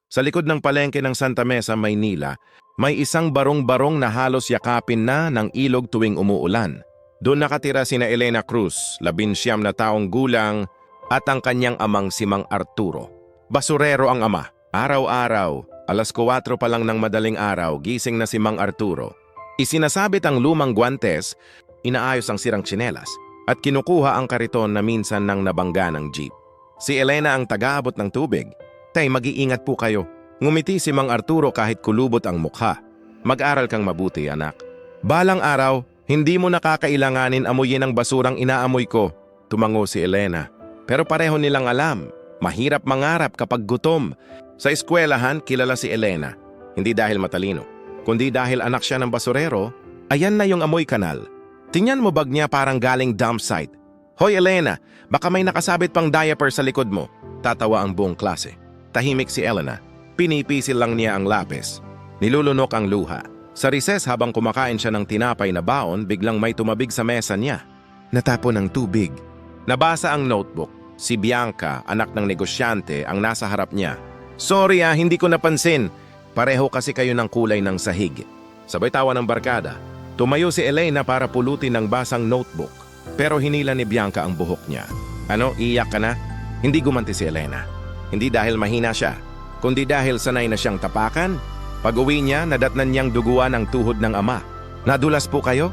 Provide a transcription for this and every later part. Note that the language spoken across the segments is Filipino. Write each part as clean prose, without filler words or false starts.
Sa likod ng palengke ng Santa Mesa, Maynila, may isang barong-barong na halos yakapin na ng ilog tuwing umuulan. Doon nakatira sina Elena Cruz, 19 na taong gulang, at ang kanyang amang si Mang Arturo. Basurero ang ama. Araw-araw, alas 4 pa lang ng madaling araw, gising na si Mang Arturo. Isinasabit ang lumang guwantes, inaayos ang sirang tsinelas, at kinukuha ang kariton na minsan nang nabangga ng jeep. Si Elena ang taga-abot ng tubig. Tay, mag-iingat po kayo. Ngumiti si Mang Arturo kahit kulubot ang mukha. Mag-aral kang mabuti, anak. Balang araw, hindi mo nakakailanganin amuyin ang basurang inaamoy ko, tumango si Elena. Pero pareho nilang alam, mahirap mangarap kapag gutom. Sa eskwelahan, kilala si Elena. Hindi dahil matalino, kundi dahil anak siya ng basurero. Ayan na yung amoy kanal. Tingnan mo bag niya parang galing dump site. Hoy Elena, baka may nakasabit pang diaper sa likod mo. Tatawa ang buong klase. Tahimik si Elena. Pinipisil lang niya ang lapis. Nilulunok ang luha. Sa recess habang kumakain siya ng tinapay na baon, biglang may tumabig sa mesa niya. Natapon ng tubig. Nabasa ang notebook. Si Bianca, anak ng negosyante, ang nasa harap niya. Sorry hindi ko napansin. Pareho kasi kayo ng kulay ng sahig. Sabay tawa ng barkada. Tumayo si Elena para pulutin ng basang notebook. Pero hinila ni Bianca ang buhok niya. Ano, iyak ka na? Hindi gumanti si Elena. Hindi dahil mahina siya, kundi dahil sanay na siyang tapakan. Pag-uwi niya, nadatnan niyang duguan ang tuhod ng ama. Nadulas po kayo?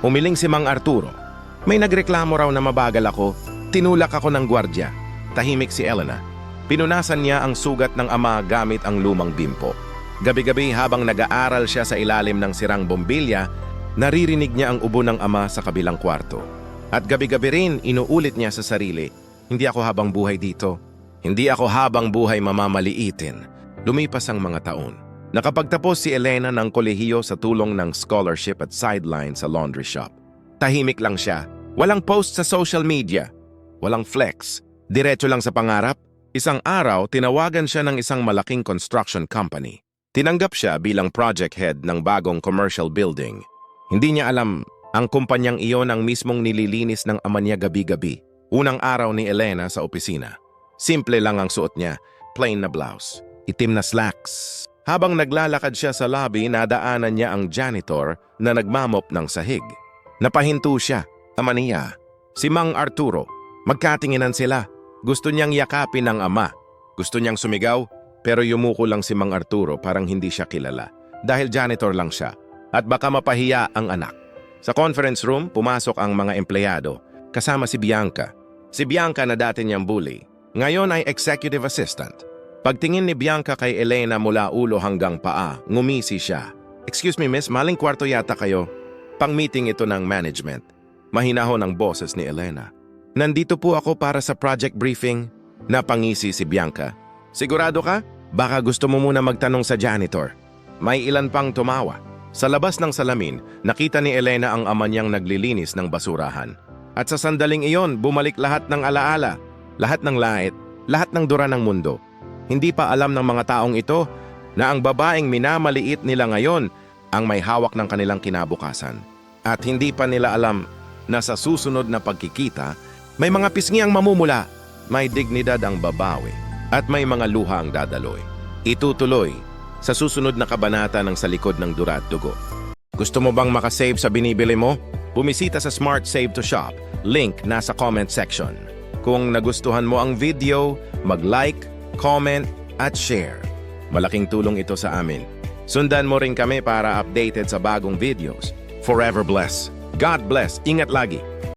Umiling si Mang Arturo. May nagreklamo raw na mabagal ako. Tinulak ako ng gwardya. Tahimik si Elena. Pinunasan niya ang sugat ng ama gamit ang lumang bimpo. Gabi-gabi habang nag-aaral siya sa ilalim ng sirang bombilya, naririnig niya ang ubo ng ama sa kabilang kwarto. At gabi-gabi rin inuulit niya sa sarili, hindi ako habang buhay dito. Hindi ako habang buhay mamamaliitin. Lumipas ang mga taon. Nakapagtapos si Elena ng kolehiyo sa tulong ng scholarship at sideline sa laundry shop. Tahimik lang siya. Walang post sa social media. Walang flex. Diretso lang sa pangarap. Isang araw, tinawagan siya ng isang malaking construction company. Tinanggap siya bilang project head ng bagong commercial building. Hindi niya alam, ang kumpanyang iyon ang mismong nililinis ng ama niya gabi-gabi. Unang araw ni Elena sa opisina. Simple lang ang suot niya, plain na blouse, itim na slacks. Habang naglalakad siya sa lobby, nadaanan niya ang janitor na nagmamop ng sahig. Napahinto siya, ama niya, si Mang Arturo. Magkatinginan sila. Gusto niyang yakapin ang ama. Gusto niyang sumigaw, pero yumuko lang si Mang Arturo parang hindi siya kilala. Dahil janitor lang siya, at baka mapahiya ang anak. Sa conference room, pumasok ang mga empleyado, kasama si Bianca. Si Bianca na dati niyang bully. Ngayon ay executive assistant. Pagtingin ni Bianca kay Elena mula ulo hanggang paa, ngumisi siya. Excuse me miss, maling kwarto yata kayo. Pang-meeting ito ng management. Mahinahon ang boses ni Elena. Nandito po ako para sa project briefing. Napangisi si Bianca. Sigurado ka? Baka gusto mo muna magtanong sa janitor. May ilan pang tumawa. Sa labas ng salamin, nakita ni Elena ang ama niyang naglilinis ng basurahan. At sa sandaling iyon, bumalik lahat ng alaala. Lahat ng lait, lahat ng dura ng mundo. Hindi pa alam ng mga taong ito na ang babaeng minamaliit nila ngayon ang may hawak ng kanilang kinabukasan. At hindi pa nila alam na sa susunod na pagkikita, may mga pisngi ang mamumula, may dignidad ang babawi, at may mga luha ang dadaloy. Itutuloy sa susunod na kabanata ng Sa Likod ng Dura at Dugo. Gusto mo bang makasave sa binibili mo? Bumisita sa Smart Save to Shop. Link nasa comment section. Kung nagustuhan mo ang video, mag-like, comment, at share. Malaking tulong ito sa amin. Sundan mo rin kami para updated sa bagong videos. Forever bless. God bless. Ingat lagi.